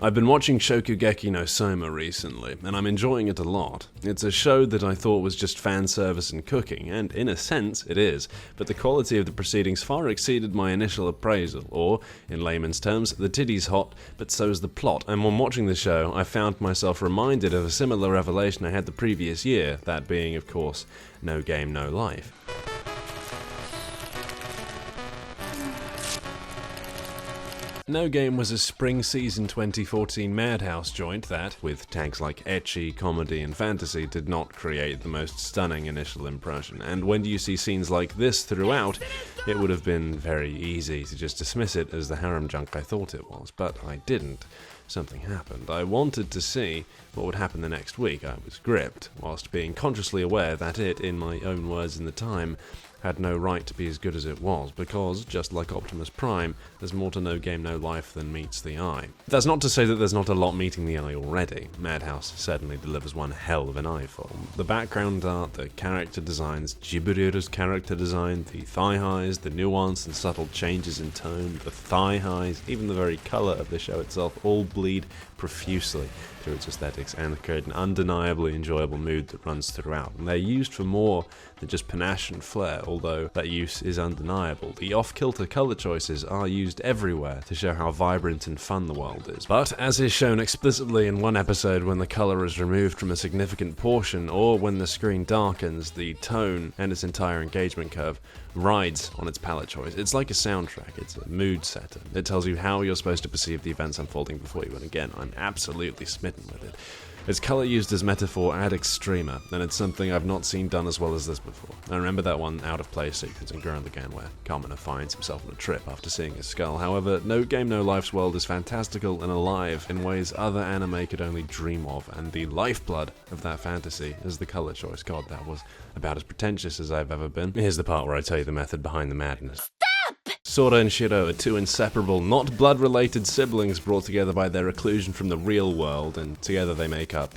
I've been watching Shokugeki no Soma recently, and I'm enjoying it a lot. It's a show that I thought was just fan service and cooking, and in a sense it is, but the quality of the proceedings far exceeded my initial appraisal, or, in layman's terms, the titty's hot, but so's the plot, and when watching the show, I found myself reminded of a similar revelation I had the previous year, that being, of course, No Game, No Life. No Game was a spring season 2014 Madhouse joint that, with tags like ecchi, comedy, and fantasy, did not create the most stunning initial impression, and when you see scenes like this throughout, it would have been very easy to just dismiss it as the harem junk I thought it was, but I didn't. Something happened. I wanted to see what would happen the next week. I was gripped, whilst being consciously aware that it, in my own words in the time, had no right to be as good as it was, because, just like Optimus Prime, there's more to No Game No Life than meets the eye. That's not to say that there's not a lot meeting the eye already. Madhouse certainly delivers one hell of an eyeful. The background art, the character designs, Jiburu's character design, the thigh highs, the nuance and subtle changes in tone, the thigh highs, even the very colour of the show itself, all bleed profusely through its aesthetics and create an undeniably enjoyable mood that runs throughout. And they're used for more than just panache and flair, although that use is undeniable. The off-kilter colour choices are used everywhere to show how vibrant and fun the world is. But, as is shown explicitly in one episode when the colour is removed from a significant portion, or when the screen darkens, the tone and its entire engagement curve rides on its palette choice. It's like a soundtrack, it's a mood setter. It tells you how you're supposed to perceive the events unfolding before you, and again, I'm absolutely smitten with it. It's colour used as metaphor ad extrema, and it's something I've not seen done as well as this before. I remember that one out-of-place sequence in Gurren Lagann where Kamina finds himself on a trip after seeing his skull. However, No Game No Life's world is fantastical and alive in ways other anime could only dream of, and the lifeblood of that fantasy is the colour choice. God, that was about as pretentious as I've ever been. Here's the part where I tell you the method behind the madness. Sora and Shiro are two inseparable, not blood-related siblings brought together by their reclusion from the real world, and together they make up...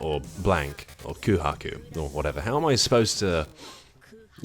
or blank, or Kuhaku, or whatever. How am I supposed to...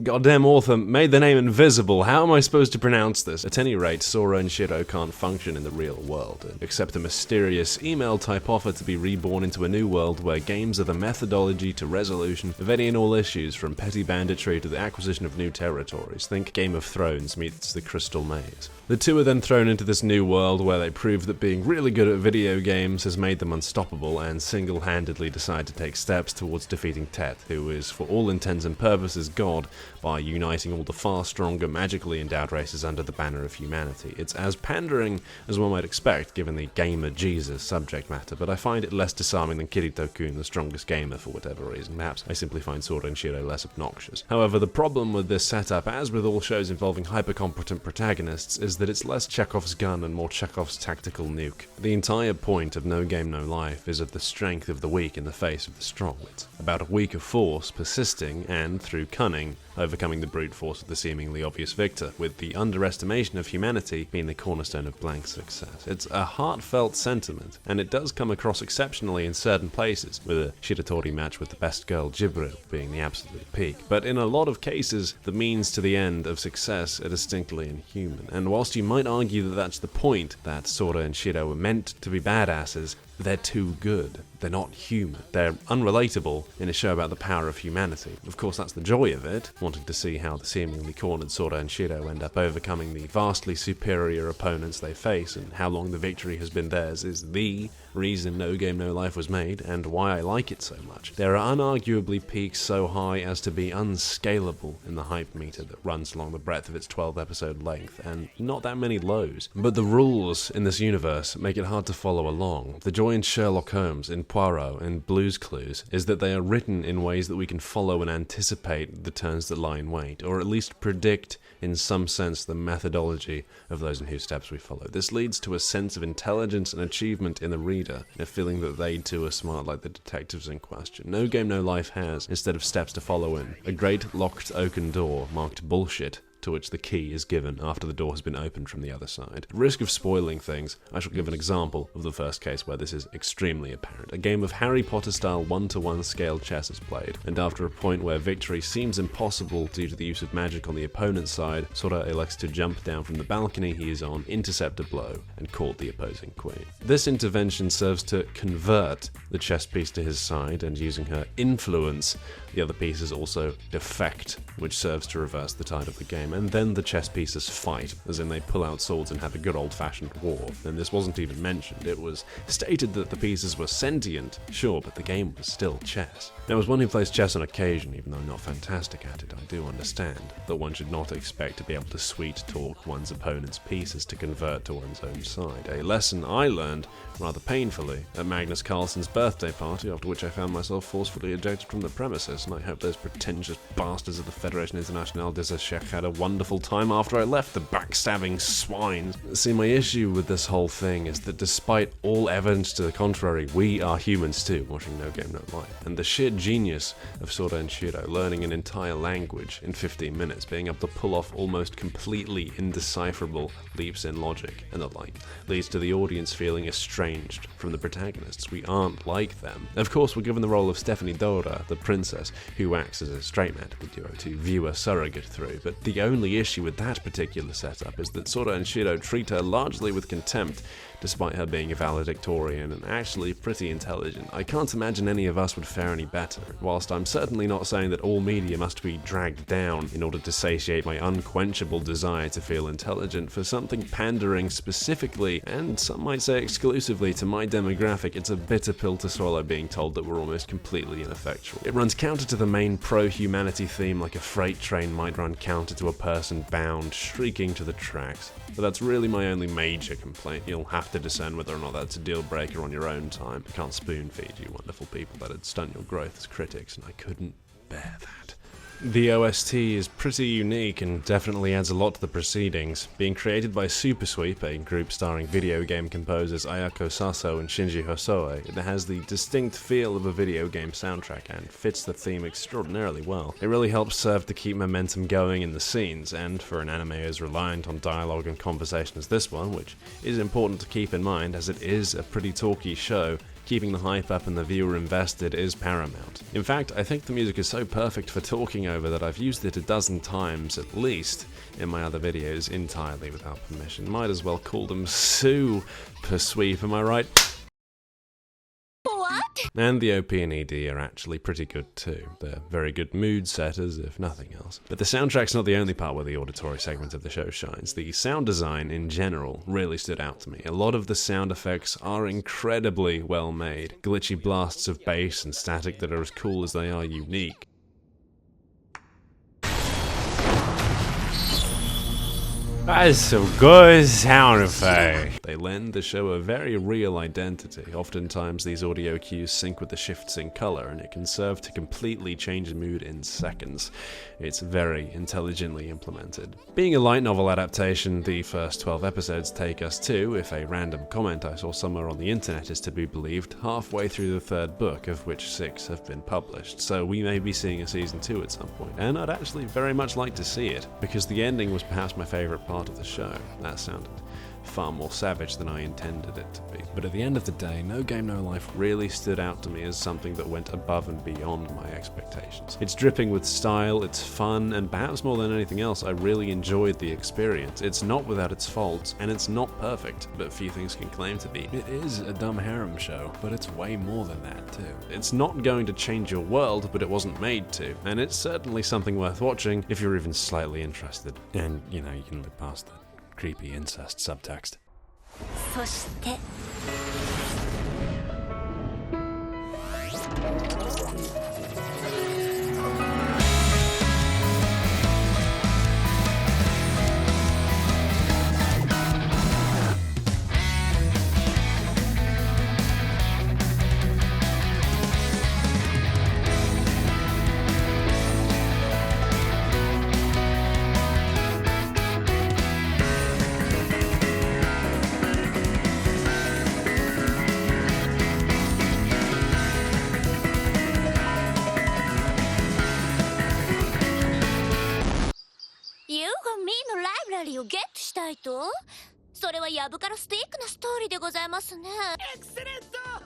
Goddamn author made the name invisible. How am I supposed to pronounce this? At any rate, Sora and Shiro can't function in the real world, and accept a mysterious email-type offer to be reborn into a new world where games are the methodology to resolution of any and all issues, from petty banditry to the acquisition of new territories. Think Game of Thrones meets the Crystal Maze. The two are then thrown into this new world where they prove that being really good at video games has made them unstoppable, and single-handedly decide to take steps towards defeating Tet, who is, for all intents and purposes, God, by uniting all the far stronger, magically endowed races under the banner of humanity. It's as pandering as one might expect, given the gamer Jesus subject matter, but I find it less disarming than Kirito-kun, the strongest gamer, for whatever reason. Perhaps I simply find Sora and Shiro less obnoxious. However, the problem with this setup, as with all shows involving hyper-competent protagonists, is that it's less Chekhov's gun and more Chekhov's tactical nuke. The entire point of No Game No Life is of the strength of the weak in the face of the strong. It's about a weaker force persisting and, through cunning, overcoming the brute force of the seemingly obvious victor, with the underestimation of humanity being the cornerstone of Blank's success. It's a heartfelt sentiment, and it does come across exceptionally in certain places, with a Shiratori match with the best girl Jibril being the absolute peak. But in a lot of cases, the means to the end of success are distinctly inhuman, and whilst you might argue that that's the point, that Sora and Shiro were meant to be badasses, they're too good. They're not human. They're unrelatable in a show about the power of humanity. Of course, that's the joy of it, wanting to see how the seemingly cornered Sora and Shiro end up overcoming the vastly superior opponents they face, and how long the victory has been theirs is the reason No Game No Life was made, and why I like it so much. There are unarguably peaks so high as to be unscalable in the hype meter that runs along the breadth of its 12-episode length, and not that many lows. But the rules in this universe make it hard to follow along. The joy in Sherlock Holmes, in Poirot, and Blue's Clues is that they are written in ways that we can follow and anticipate the turns that lie in wait, or at least predict in some sense the methodology of those in whose steps we follow. This leads to a sense of intelligence and achievement in the reader, a feeling that they too are smart like the detectives in question. No Game No Life has, instead of steps to follow in, a great locked oaken door marked bullshit to which the key is given after the door has been opened from the other side. At risk of spoiling things, I shall give an example of the first case where this is extremely apparent. A game of Harry Potter-style 1-to-1 scale chess is played, and after a point where victory seems impossible due to the use of magic on the opponent's side, Sora elects to jump down from the balcony he is on, intercept a blow, and court the opposing queen. This intervention serves to convert the chess piece to his side, and using her influence, the other pieces also defect, which serves to reverse the tide of the game. And then the chess pieces fight, as in they pull out swords and have a good old-fashioned war. And this wasn't even mentioned. It was stated that the pieces were sentient, sure, but the game was still chess. Now, as one who plays chess on occasion, even though I'm not fantastic at it, I do understand that one should not expect to be able to sweet-talk one's opponent's pieces to convert to one's own side. A lesson I learned, rather painfully, at Magnus Carlsen's birthday party, after which I found myself forcefully ejected from the premises, and I hope those pretentious bastards of the Federation Internationale des Echecs had a wonderful time after I left, the backstabbing swines. See, my issue with this whole thing is that despite all evidence to the contrary, we are humans too, watching No Game No Life. And the sheer genius of Sora and Shiro learning an entire language in 15 minutes, being able to pull off almost completely indecipherable leaps in logic and the like, leads to the audience feeling estranged from the protagonists. We aren't like them. Of course, we're given the role of Stephanie Dora, the princess, who acts as a straight man to the duo to viewer surrogate through, but the only issue with that particular setup is that Sora and Shiro treat her largely with contempt, despite her being a valedictorian and actually pretty intelligent. I can't imagine any of us would fare any better, whilst I'm certainly not saying that all media must be dragged down in order to satiate my unquenchable desire to feel intelligent. For something pandering specifically, and some might say exclusively, to my demographic, it's a bitter pill to swallow being told that we're almost completely ineffectual. It runs counter to the main pro-humanity theme, like a freight train might run counter to a person bound, shrieking to the tracks. But that's really my only major complaint. You'll have to discern whether or not that's a deal breaker on your own time. I can't spoon feed you wonderful people, that'd stunt your growth as critics, and I couldn't bear that. The OST is pretty unique and definitely adds a lot to the proceedings. Being created by Super Sweep, a group starring video game composers Ayako Saso and Shinji Hosoe, it has the distinct feel of a video game soundtrack and fits the theme extraordinarily well. It really helps serve to keep momentum going in the scenes, and for an anime as reliant on dialogue and conversation as this one, which is important to keep in mind as it is a pretty talky show, keeping the hype up and the viewer invested is paramount. In fact, I think the music is so perfect for talking over that I've used it a dozen times at least in my other videos entirely without permission. Might as well call them Super Sweep, am I right? And the OP and ED are actually pretty good too. They're very good mood setters, if nothing else. But the soundtrack's not the only part where the auditory segment of the show shines. The sound design in general really stood out to me. A lot of the sound effects are incredibly well made. Glitchy blasts of bass and static that are as cool as they are unique. That is some good sound effect. They lend the show a very real identity. Oftentimes these audio cues sync with the shifts in color, and it can serve to completely change the mood in seconds. It's very intelligently implemented. Being a light novel adaptation, the first 12 episodes take us to, if a random comment I saw somewhere on the internet is to be believed, halfway through the third book, of which 6 have been published. So we may be seeing a season 2 at some point, and I'd actually very much like to see it, because the ending was perhaps my favorite part of the show. That sounded far more savage than I intended it to be. But at the end of the day, No Game No Life really stood out to me as something that went above and beyond my expectations. It's dripping with style, it's fun, and perhaps more than anything else, I really enjoyed the experience. It's not without its faults, and it's not perfect, but few things can claim to be. It is a dumb harem show, but it's way more than that too. It's not going to change your world, but it wasn't made to, and it's certainly something worth watching if you're even slightly interested. And, you know, you can look past the creepy incest subtext. そしてラリーをゲットしたいと？それはヤブカラスティックなストーリーでございますね。エクセレント